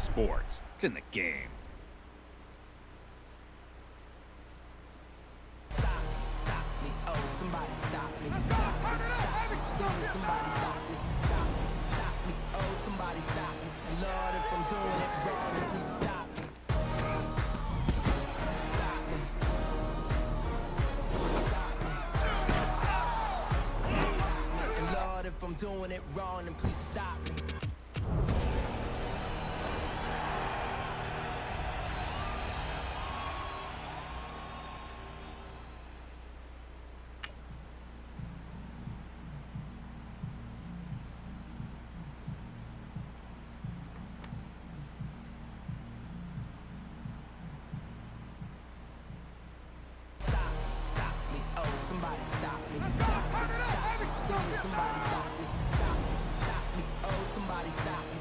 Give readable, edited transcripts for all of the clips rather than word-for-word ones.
sports. It's in the game. Stop me, oh, somebody stop me. Stop me, somebody stop me. Stop me, oh, somebody stop me. Lord, if I'm doing it wrong, then please stop me. Stop me. And Lord, if I'm doing it wrong, then please stop me. Somebody stop me. Stop me, somebody stop me. Stop me, oh, somebody stop me.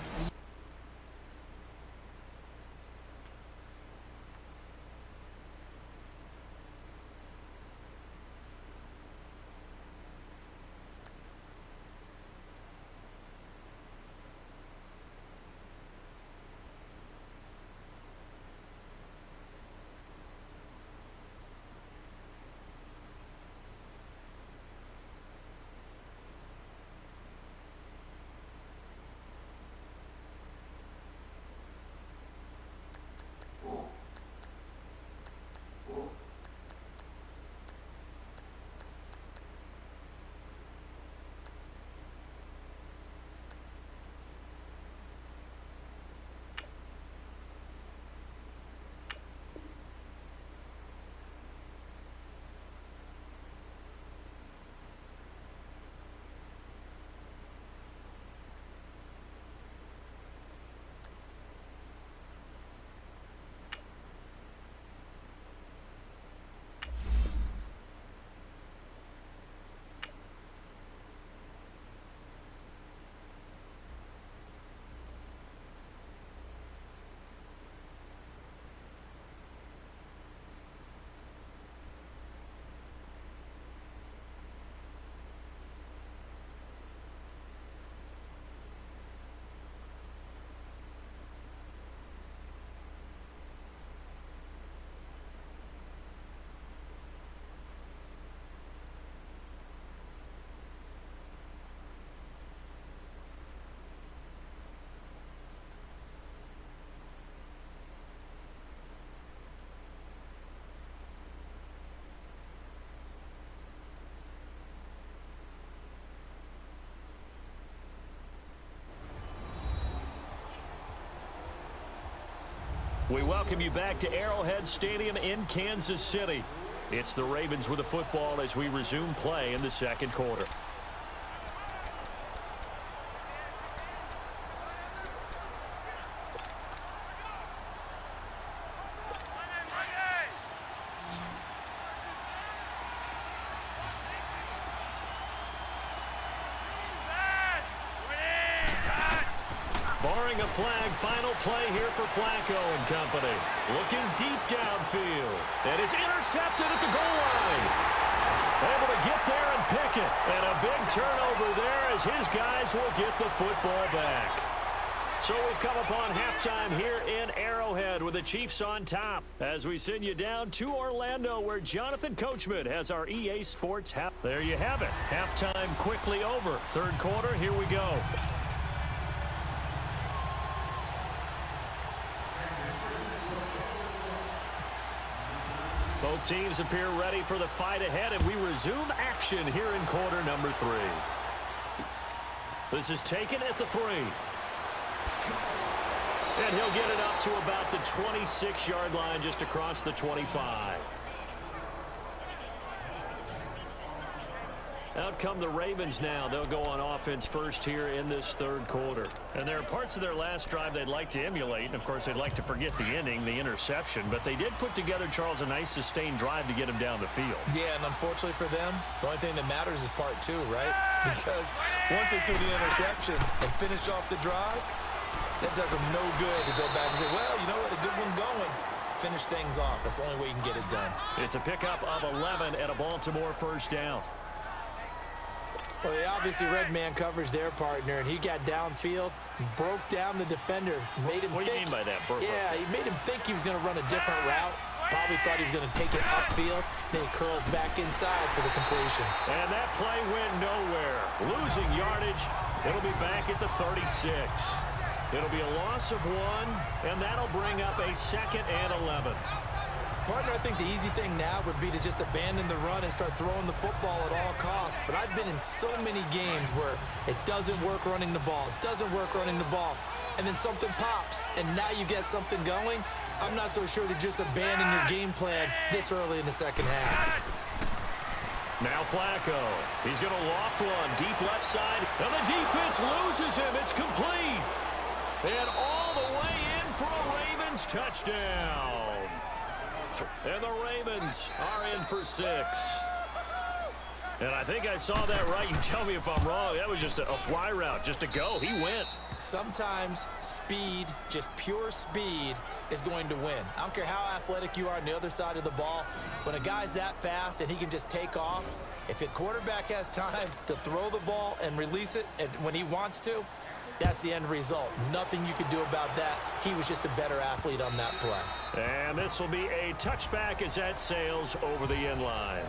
We welcome you back to Arrowhead Stadium in Kansas City. It's the Ravens with the football as we resume play in the second quarter. Barring a flag, final play here for Flacco and company. Looking deep downfield. And it's intercepted at the goal line. Able to get there and pick it. And a big turnover there as his guys will get the football back. So we've come upon halftime here in Arrowhead with the Chiefs on top as we send you down to Orlando where Jonathan Coachman has our EA Sports half. There you have it. Halftime quickly over. Third quarter, here we go. Both teams appear ready for the fight ahead, and we resume action here in quarter number 3. This is taken at the 3. And he'll get it up to about the 26-yard line, just across the 25. Out come the Ravens now. They'll go on offense first here in this third quarter. And there are parts of their last drive they'd like to emulate. And, of course, they'd like to forget the ending, the interception. But they did put together, Charles, a nice sustained drive to get him down the field. Yeah, and unfortunately for them, the only thing that matters is part 2, right? Because once they threw the interception and finished off the drive, that does them no good to go back and say, well, you know what, a good one going. Finish things off. That's the only way you can get it done. It's a pickup of 11 and a Baltimore first down. Well, they obviously read man coverage their partner, and he got downfield, broke down the defender, made him What do you mean by that? Yeah, he made him think he was going to run a different route. Probably thought he was going to take it upfield. Then he curls back inside for the completion. And that play went nowhere. Losing yardage. It'll be back at the 36. It'll be a loss of 1, and that'll bring up a 2nd and 11. Partner, I think the easy thing now would be to just abandon the run and start throwing the football at all costs. But I've been in so many games where it doesn't work running the ball, and then something pops, and now you get something going. I'm not so sure to just abandon your game plan this early in the second half. Now Flacco. He's going to loft one deep left side, and the defense loses him. It's complete. And all the way in for a Ravens touchdown. And the Ravens are in for 6. And I think I saw that right. You tell me if I'm wrong. That was just a fly route, just to go. He went. Sometimes speed, just pure speed, is going to win. I don't care how athletic you are on the other side of the ball. When a guy's that fast and he can just take off, if the quarterback has time to throw the ball and release it when he wants to, that's the end result. Nothing you could do about that. He was just a better athlete on that play. And this will be a touchback as that sails over the end line.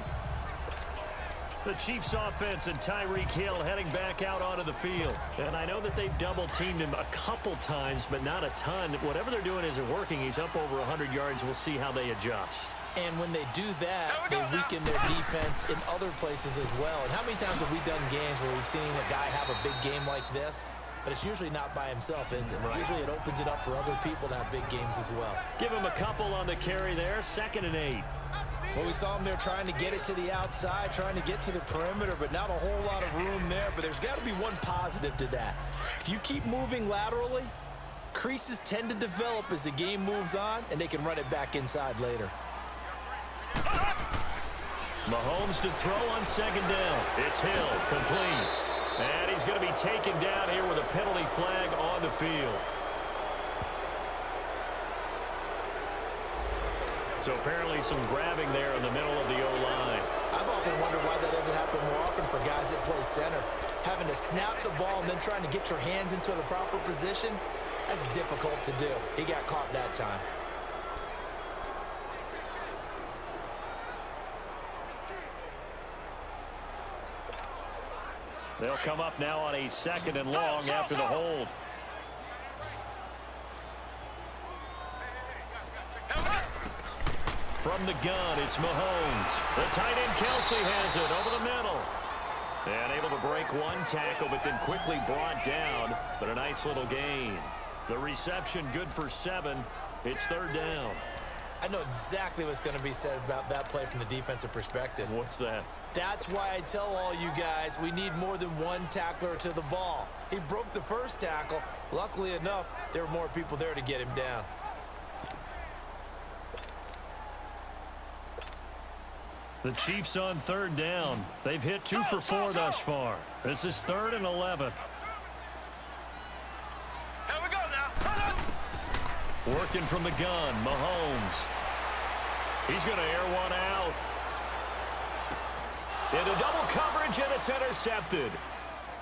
The Chiefs offense and Tyreek Hill heading back out onto the field. And I know that they've double-teamed him a couple times, but not a ton. Whatever they're doing isn't working. He's up over 100 yards. We'll see how they adjust. And when they do that, they weaken their defense in other places as well. And how many times have we done games where we've seen a guy have a big game like this? But it's usually not by himself, is it? Right. Usually it opens it up for other people to have big games as well. Give him a couple on the carry there. 2nd and 8. Well, we saw him there trying to get it to the outside, trying to get to the perimeter, but not a whole lot of room there. But there's got to be one positive to that. If you keep moving laterally, creases tend to develop as the game moves on, and they can run it back inside later. Mahomes to throw on 2nd down. It's Hill, complete. And he's going to be taken down here with a penalty flag on the field. So apparently some grabbing there in the middle of the O-line. I've often wondered why that doesn't happen more often for guys that play center. Having to snap the ball and then trying to get your hands into the proper position, that's difficult to do. He got caught that time. They'll come up now on a 2nd and long after the hold. From the gun, it's Mahomes. The tight end Kelsey has it over the middle. And able to break one tackle, but then quickly brought down. But a nice little gain. The reception good for 7. It's 3rd down. I know exactly what's going to be said about that play from the defensive perspective. What's that? That's why I tell all you guys we need more than one tackler to the ball. He broke the first tackle. Luckily enough, there were more people there to get him down. The Chiefs on 3rd down. They've hit 2 for 4 thus far. This is 3rd and 11. Here we go now. Working from the gun, Mahomes. He's going to air one out. Into double coverage, and it's intercepted.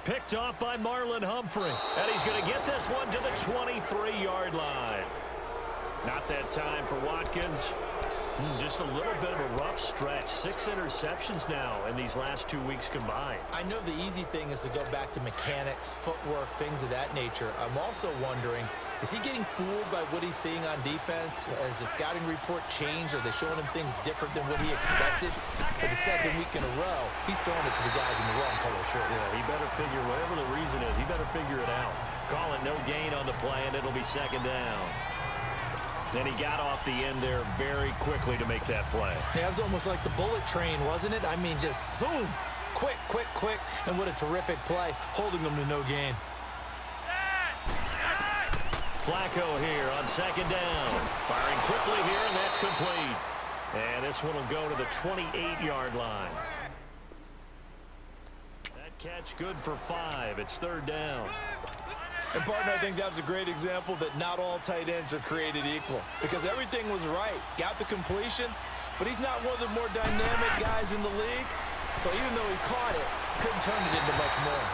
Picked off by Marlon Humphrey. And he's going to get this one to the 23-yard line. Not that time for Watkins. Just a little bit of a rough stretch. 6 interceptions now in these last 2 weeks combined. I know the easy thing is to go back to mechanics, footwork, things of that nature. I'm also wondering, is he getting fooled by what he's seeing on defense? Has the scouting report changed? Are they showing him things different than what he expected? For the 2nd week in a row, he's throwing it to the guys in the wrong color shirts. Yeah, he better figure, whatever the reason is, he better figure it out. Call it no gain on the play, and it'll be 2nd down. And he got off the end there very quickly to make that play. Yeah, it was almost like the bullet train, wasn't it? I mean, just zoom. Quick, quick, quick. And what a terrific play, holding them to no gain. Flacco here on 2nd down. Firing quickly here, and that's complete. And this one will go to the 28-yard line. That catch good for 5. It's 3rd down. And, partner, I think that was a great example that not all tight ends are created equal. Because everything was right. Got the completion, but he's not one of the more dynamic guys in the league. So even though he caught it, couldn't turn it into much more.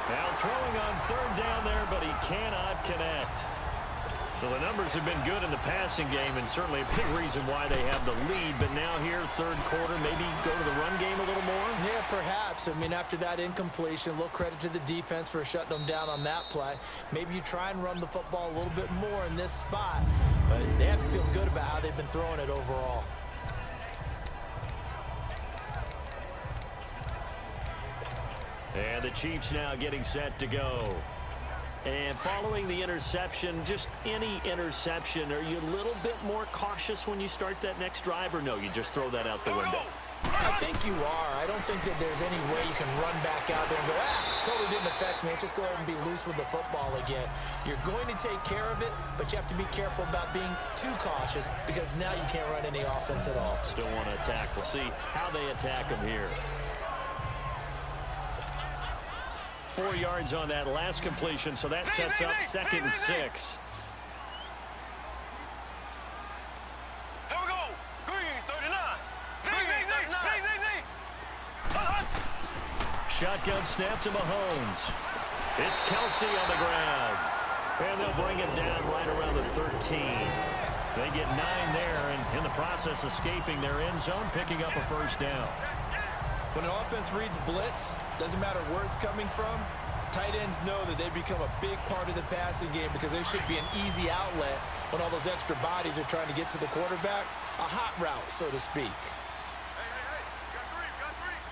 Now throwing on third down there, but he cannot connect. So the numbers have been good in the passing game, and certainly a big reason why they have the lead. But now here, third quarter, maybe go to the run game a little more? Yeah, perhaps. I mean, after that incompletion, a little credit to the defense for shutting them down on that play. Maybe you try and run the football a little bit more in this spot. But they have to feel good about how they've been throwing it overall. And the Chiefs now getting set to go. And following the interception, just any interception, are you a little bit more cautious when you start that next drive, or no, you just throw that out the window? I think you are. I don't think that there's any way you can run back out there and go, totally didn't affect me. Let's just go ahead and be loose with the football again. You're going to take care of it, but you have to be careful about being too cautious because now you can't run any offense at all. Still want to attack. We'll see how they attack them here. 4 yards on that last completion, so that sets up 2nd and 6. Here we go. Green, 39. Green, 39. Shotgun snap to Mahomes. It's Kelsey on the ground. And they'll bring him down right around the 13. They get 9 there, and in the process escaping their end zone, picking up a first down. When an offense reads blitz, doesn't matter where it's coming from, tight ends know that they become a big part of the passing game because they should be an easy outlet when all those extra bodies are trying to get to the quarterback. A hot route, so to speak. Hey. Got three.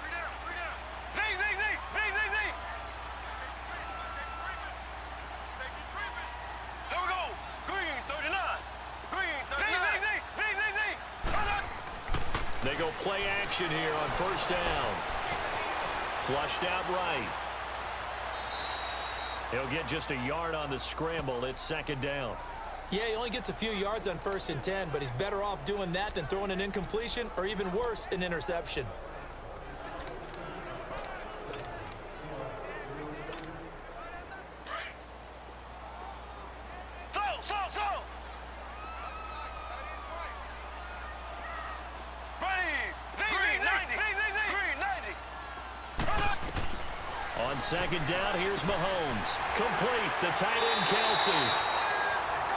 Three down. Z. Safety creeping. Here we go. Green, 39. Green, 39. Z. They go play action here on first down. Flushed out right. He'll get just a yard on the scramble. It's 2nd down. Yeah, he only gets a few yards on 1st and 10, but he's better off doing that than throwing an incompletion or even worse, an interception. Slow. Green, 90. Green, 90. On 2nd down, here's Mahomes. Complete, the tight end Kelsey.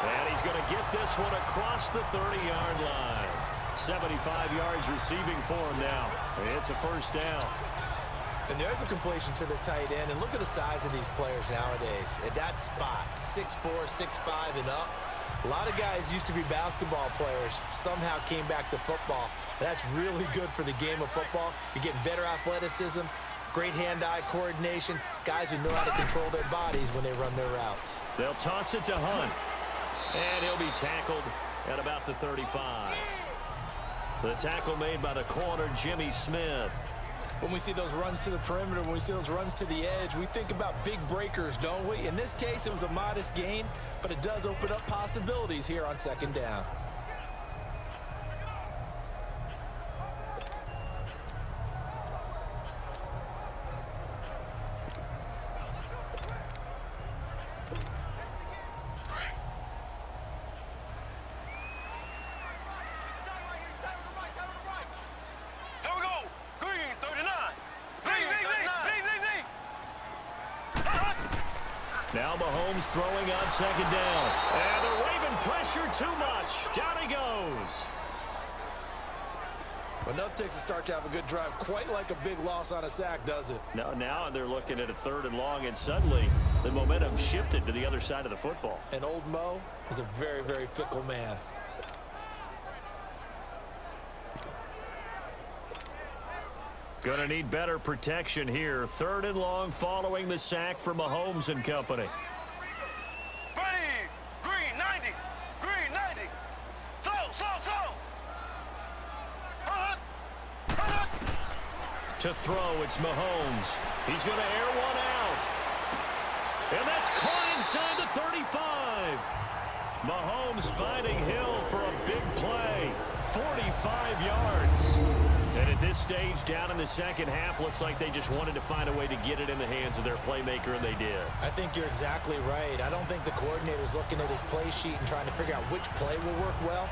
And he's going to get this one across the 30-yard line. 75 yards receiving for him now. It's a first down. And there's a completion to the tight end. And look at the size of these players nowadays. At that spot, 6'4", 6'5", and up. A lot of guys used to be basketball players, somehow came back to football. That's really good for the game of football. You're getting better athleticism, great hand-eye coordination, guys who know how to control their bodies when they run their routes. They'll toss it to Hunt. And he'll be tackled at about the 35. The tackle made by the corner, Jimmy Smith. When we see those runs to the perimeter, when we see those runs to the edge, we think about big breakers, don't we? In this case, it was a modest gain, but it does open up possibilities here on 2nd down. Now Mahomes throwing on 2nd down. And they're waving pressure too much. Down he goes. But enough takes a start to have a good drive. Quite like a big loss on a sack, does it? Now they're looking at a 3rd and long, and suddenly the momentum shifted to the other side of the football. And old Mo is a very, very fickle man. Gonna need better protection here. 3rd and long following the sack for Mahomes and company. Ready. Green, 90. Green, 90. Slow. To throw, it's Mahomes. He's gonna air one out. And that's caught inside the 35. Mahomes finding Hill for a big play. 45 yards. And at this stage, down in the second half, looks like they just wanted to find a way to get it in the hands of their playmaker, and they did. I think you're exactly right. I don't think the coordinator's looking at his play sheet and trying to figure out which play will work well.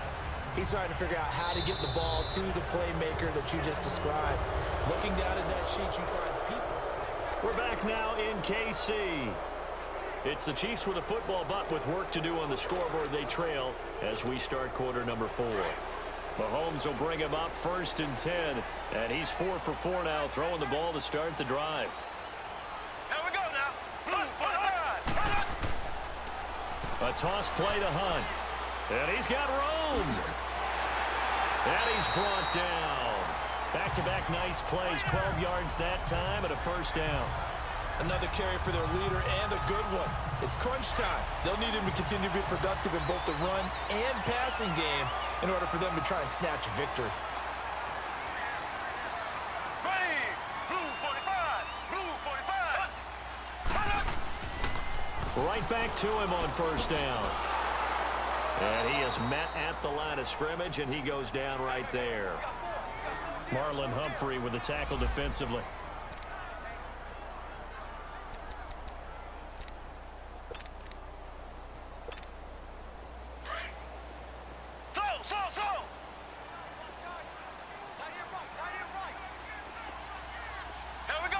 He's trying to figure out how to get the ball to the playmaker that you just described. Looking down at that sheet, you find people. We're back now in KC. It's the Chiefs with a football, but with work to do on the scoreboard, they trail as we start quarter number 4. Mahomes will bring him up 1st and 10, and he's 4 for 4 now, throwing the ball to start the drive. Here we go now. Blue for the line. A toss play to Hunt, and he's got room. And he's brought down. Back-to-back nice plays, 12 yards that time, and a 1st down. Another carry for their leader and a good one. It's crunch time. They'll need him to continue to be productive in both the run and passing game in order for them to try and snatch a victory. Green. Blue 45. Blue 45. Right back to him on 1st down. And he is met at the line of scrimmage, and he goes down right there. Marlon Humphrey with the tackle defensively. Slow. Here we go.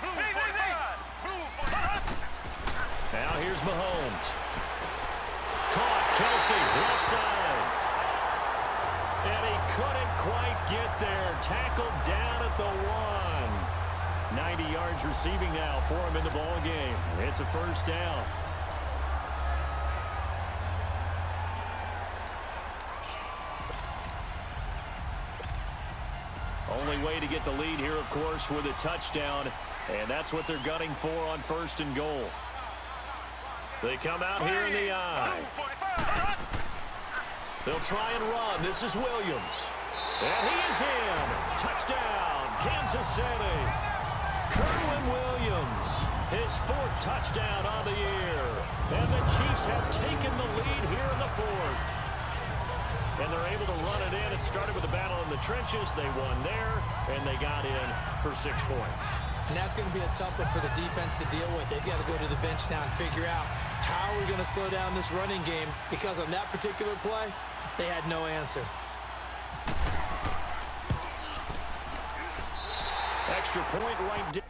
Blue 45. Blue 45. Now here's Mahomes. Caught. Kelsey, left side. And he couldn't quite get there. Tackled down at the 1. 90 yards receiving now for him in the ball game. It's a 1st down. Only way to get the lead here, of course, with a touchdown. And that's what they're gunning for on 1st and goal. They come out here in the eye. They'll try and run. This is Williams. And he is in. Touchdown, Kansas City. Kerwin Williams, his 4th touchdown on the year. And the Chiefs have taken the lead here in the 4th. And they're able to run it in. It started with a battle in the trenches. They won there, and they got in for 6 points. And that's going to be a tough one for the defense to deal with. They've got to go to the bench now and figure out how we're going to slow down this running game, because on that particular play, they had no answer. Extra point right down.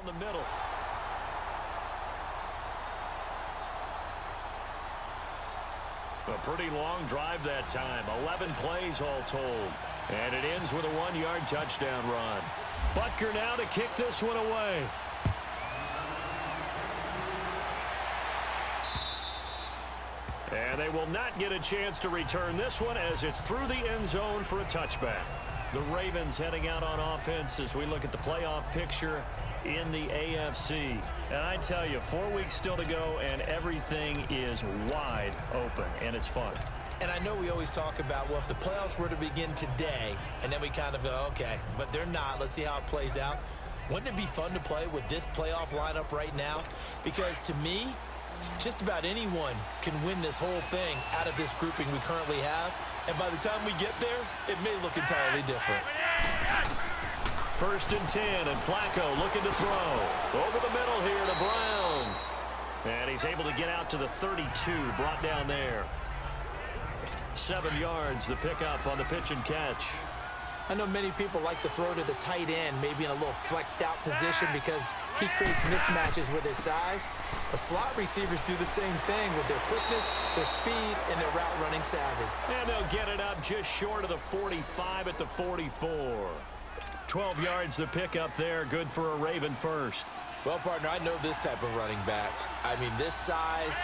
The middle. A pretty long drive that time. 11 plays all told. And it ends with a 1-yard touchdown run. Butker now to kick this one away. And they will not get a chance to return this one as it's through the end zone for a touchback. The Ravens heading out on offense as we look at the playoff picture in the AFC. And I tell you, 4 weeks still to go, and everything is wide open, and it's fun. And I know we always talk about, well, if the playoffs were to begin today, and then we kind of go, okay, but they're not. Let's see how it plays out. Wouldn't it be fun to play with this playoff lineup right now? Because to me, just about anyone can win this whole thing out of this grouping we currently have. And by the time we get there, it may look entirely different. 1st and 10, and Flacco looking to throw. Over the middle here to Brown. And he's able to get out to the 32, brought down there. 7 yards, the pickup on the pitch and catch. I know many people like to throw to the tight end, maybe in a little flexed out position because he creates mismatches with his size. But slot receivers do the same thing with their quickness, their speed, and their route running savvy. And they'll get it up just short of the 45 at the 44. 12 yards the pickup there, good for a Raven first. Well, partner, I know this type of running back. I mean, this size,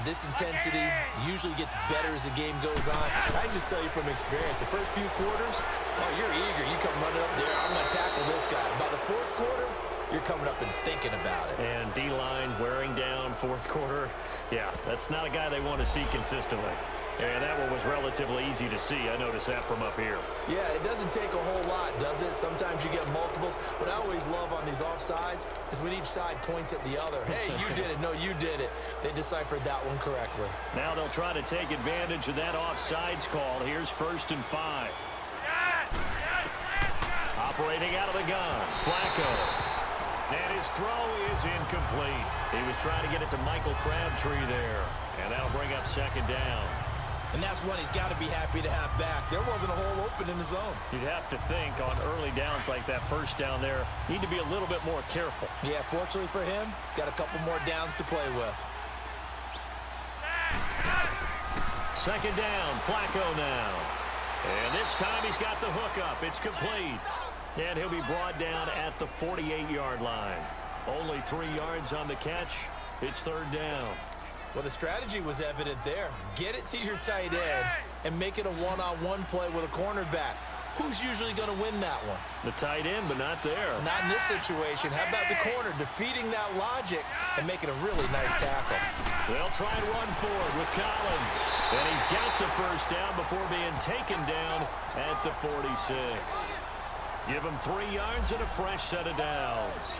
this intensity usually gets better as the game goes on. And I just tell you from experience, the first few quarters, oh, you're eager. You come running up there, I'm going to tackle this guy. By the 4th quarter, you're coming up and thinking about it. And D-line wearing down 4th quarter. Yeah, that's not a guy they want to see consistently. And that one was relatively easy to see. I noticed that from up here. Yeah, it doesn't take a whole lot, does it? Sometimes you get multiples. What I always love on these offsides is when each side points at the other. Hey, you did it. No, you did it. They deciphered that one correctly. Now they'll try to take advantage of that offsides call. Here's 1st and 5. Operating out of the gun, Flacco. And his throw is incomplete. He was trying to get it to Michael Crabtree there. And that'll bring up 2nd down. And that's one he's got to be happy to have back. There wasn't a hole open in the zone. You'd have to think on early downs like that 1st down there, need to be a little bit more careful. Yeah, fortunately for him, got a couple more downs to play with. 2nd down, Flacco now. And this time he's got the hook up. It's complete. And he'll be brought down at the 48-yard line. Only 3 yards on the catch. It's 3rd down. Well, the strategy was evident there. Get it to your tight end and make it a one-on-one play with a cornerback. Who's usually going to win that one? The tight end, but not there. Not in this situation. How about the corner defeating that logic and making a really nice tackle? They'll try and run forward with Collins. And he's got the 1st down before being taken down at the 46. Give him 3 yards and a fresh set of downs.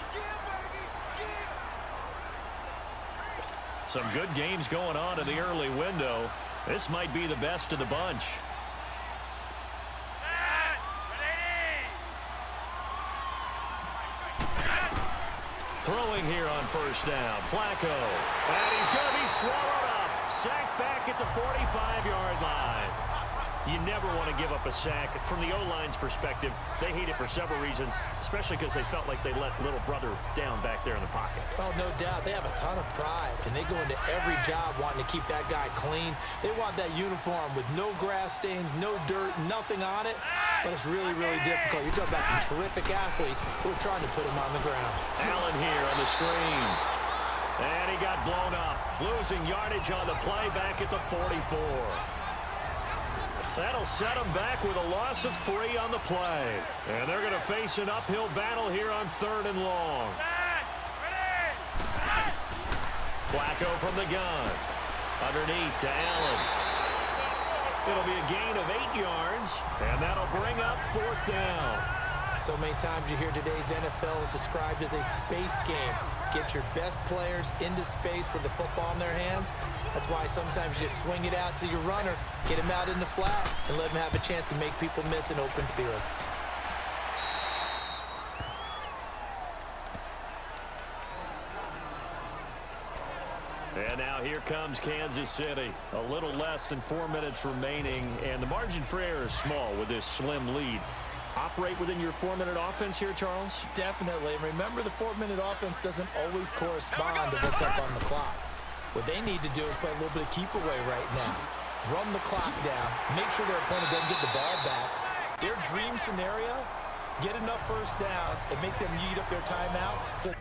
Some good games going on in the early window. This might be the best of the bunch. Throwing here on 1st down, Flacco. And he's going to be swallowed up. Sacked back at the 45-yard line. You never want to give up a sack. From the O-line's perspective, they hate it for several reasons, especially because they felt like they let little brother down back there in the pocket. Oh, no doubt. They have a ton of pride, and they go into every job wanting to keep that guy clean. They want that uniform with no grass stains, no dirt, nothing on it, but it's really, really difficult. You're talking about some terrific athletes who are trying to put him on the ground. Allen here on the screen. And he got blown up, losing yardage on the play back at the 44. That'll set them back with a loss of 3 on the play. And they're going to face an uphill battle here on 3rd and long. Flacco from the gun. Underneath to Allen. It'll be a gain of 8 yards, and that'll bring up 4th down. So many times you hear today's NFL described as a space game. Get your best players into space with the football in their hands. That's why sometimes you swing it out to your runner, get him out in the flat, and let him have a chance to make people miss an open field. And now here comes Kansas City. A little less than 4 minutes remaining, and the margin for error is small with this slim lead. Operate within your 4-minute offense here, Charles? Definitely. And remember, the 4-minute offense doesn't always correspond to what's up on the clock. What they need to do is play a little bit of keep away right now. Run the clock down. Make sure their opponent doesn't get the ball back. Their dream scenario, get enough 1st downs and make them eat up their timeouts. So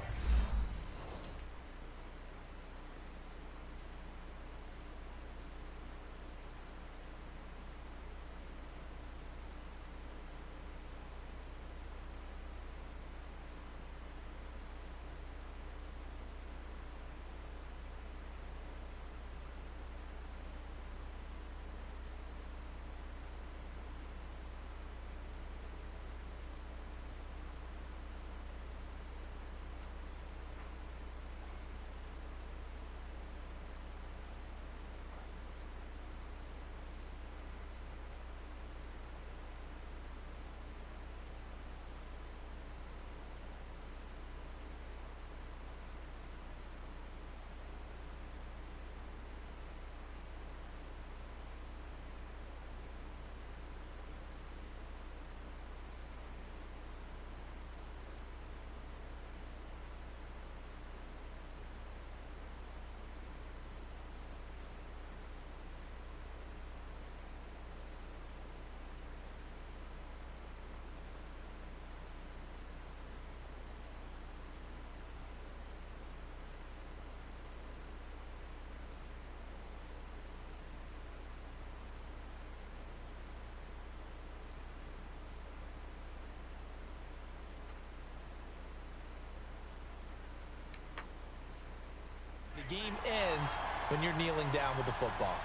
The game ends when you're kneeling down with the football.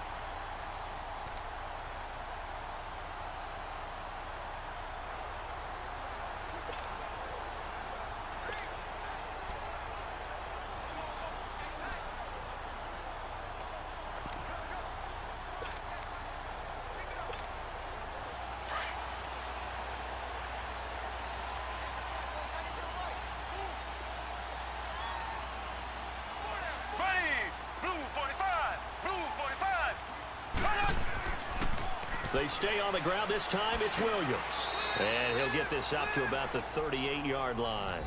They stay on the ground. This time it's Williams. And he'll get this up to about the 38-yard line.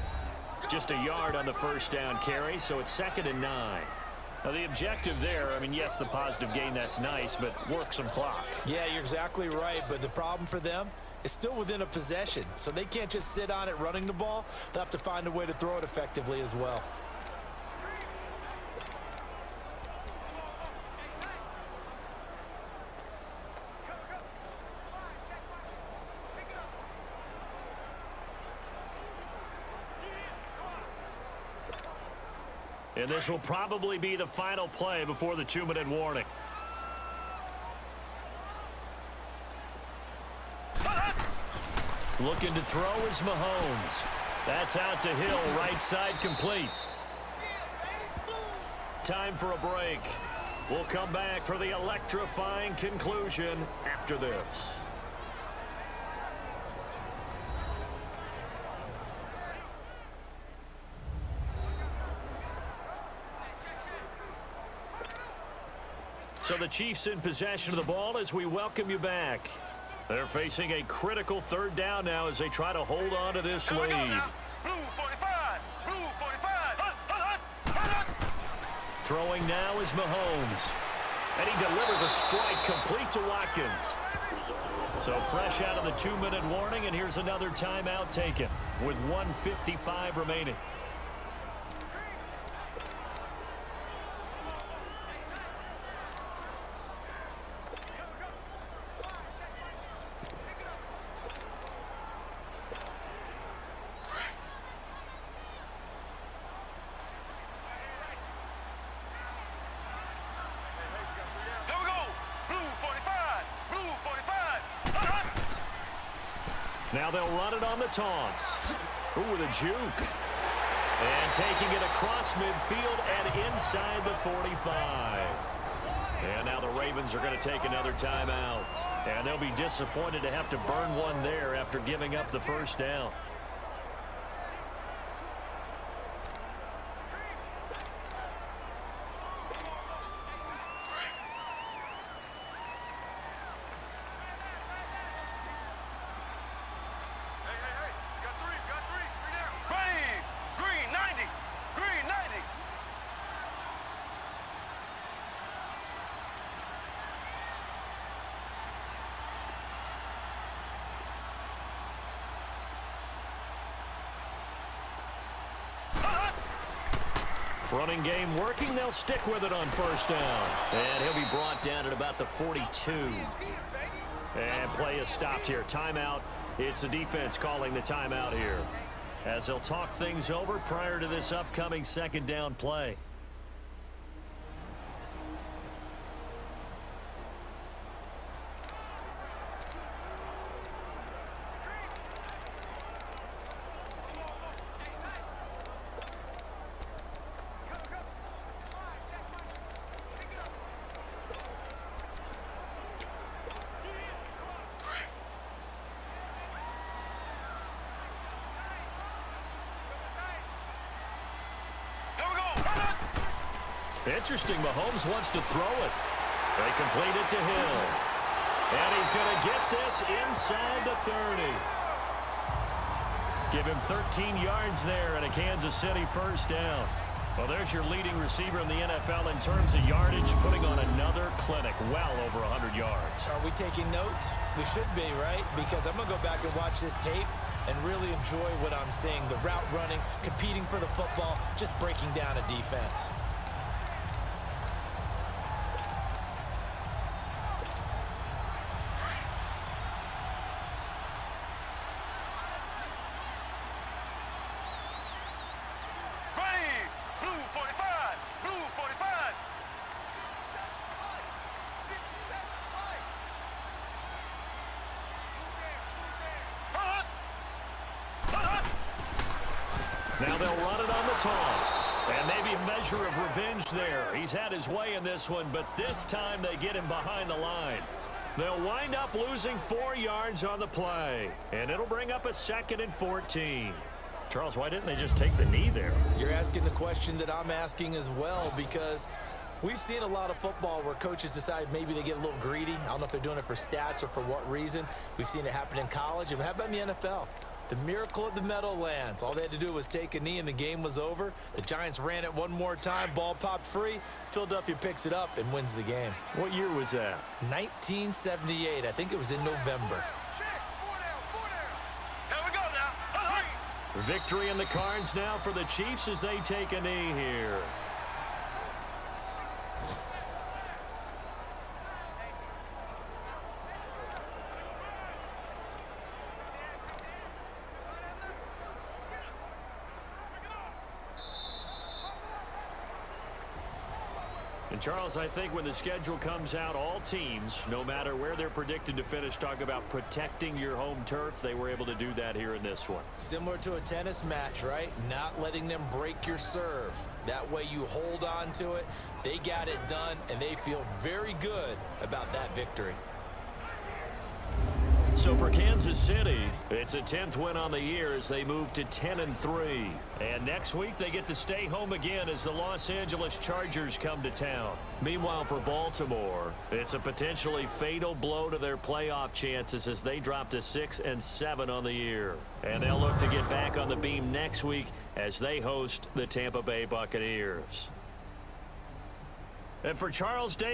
Just a yard on the first down carry, so it's 2nd and 9. Now the objective there, I mean, yes, the positive gain, that's nice, but work some clock. Yeah, you're exactly right, but the problem for them is still within a possession, so they can't just sit on it running the ball. They'll have to find a way to throw it effectively as well. And this will probably be the final play before the 2-minute warning. Looking to throw is Mahomes. That's out to Hill, right side complete. Time for a break. We'll come back for the electrifying conclusion after this. So the Chiefs in possession of the ball as we welcome you back. They're facing a critical 3rd down now as they try to hold on to this lead. Blue 45. Blue 45. Throwing now is Mahomes. And he delivers a strike complete to Watkins. So fresh out of the 2-minute warning, and here's another timeout taken with 1:55 remaining. Now they'll run it on the taunts. Ooh, with a juke. And taking it across midfield and inside the 45. And now the Ravens are going to take another timeout. And they'll be disappointed to have to burn one there after giving up the first down. Running game working. They'll stick with it on first down. And he'll be brought down at about the 42. And play is stopped here. Timeout. It's the defense calling the timeout here, as they'll talk things over prior to this upcoming 2nd down play. Interesting, Mahomes wants to throw it. They complete it to Hill. And he's going to get this inside the 30. Give him 13 yards there and a Kansas City first down. Well, there's your leading receiver in the NFL in terms of yardage, putting on another clinic, well over 100 yards. Are we taking notes? We should be, right? Because I'm going to go back and watch this tape and really enjoy what I'm seeing. The route running, competing for the football, just breaking down a defense. Blue 45. Blue 45. Now they'll run it on the toss. And maybe a measure of revenge there. He's had his way in this one, but this time they get him behind the line. They'll wind up losing 4 yards on the play. And it'll bring up a 2nd and 14. Charles, why didn't they just take the knee there? You're asking the question that I'm asking as well, because we've seen a lot of football where coaches decide maybe they get a little greedy. I don't know if they're doing it for stats or for what reason. We've seen it happen in college. And how about in the NFL? The miracle of the Meadowlands. All they had to do was take a knee and the game was over. The Giants ran it one more time. Ball popped free. Philadelphia picks it up and wins the game. What year was that? 1978. I think it was in November. Check. 4 down. Here we go now. Victory in the cards now for the Chiefs as they take a knee here. And Charles, I think when the schedule comes out, all teams, no matter where they're predicted to finish, talk about protecting your home turf. They were able to do that here in this one. Similar to a tennis match, right? Not letting them break your serve. That way you hold on to it. They got it done, and they feel very good about that victory. So for Kansas City, it's a 10th win on the year as they move to 10-3. And next week they get to stay home again as the Los Angeles Chargers come to town. Meanwhile for Baltimore, it's a potentially fatal blow to their playoff chances as they drop to 6-7 on the year. And they'll look to get back on the beam next week as they host the Tampa Bay Buccaneers. And for Charles Davis,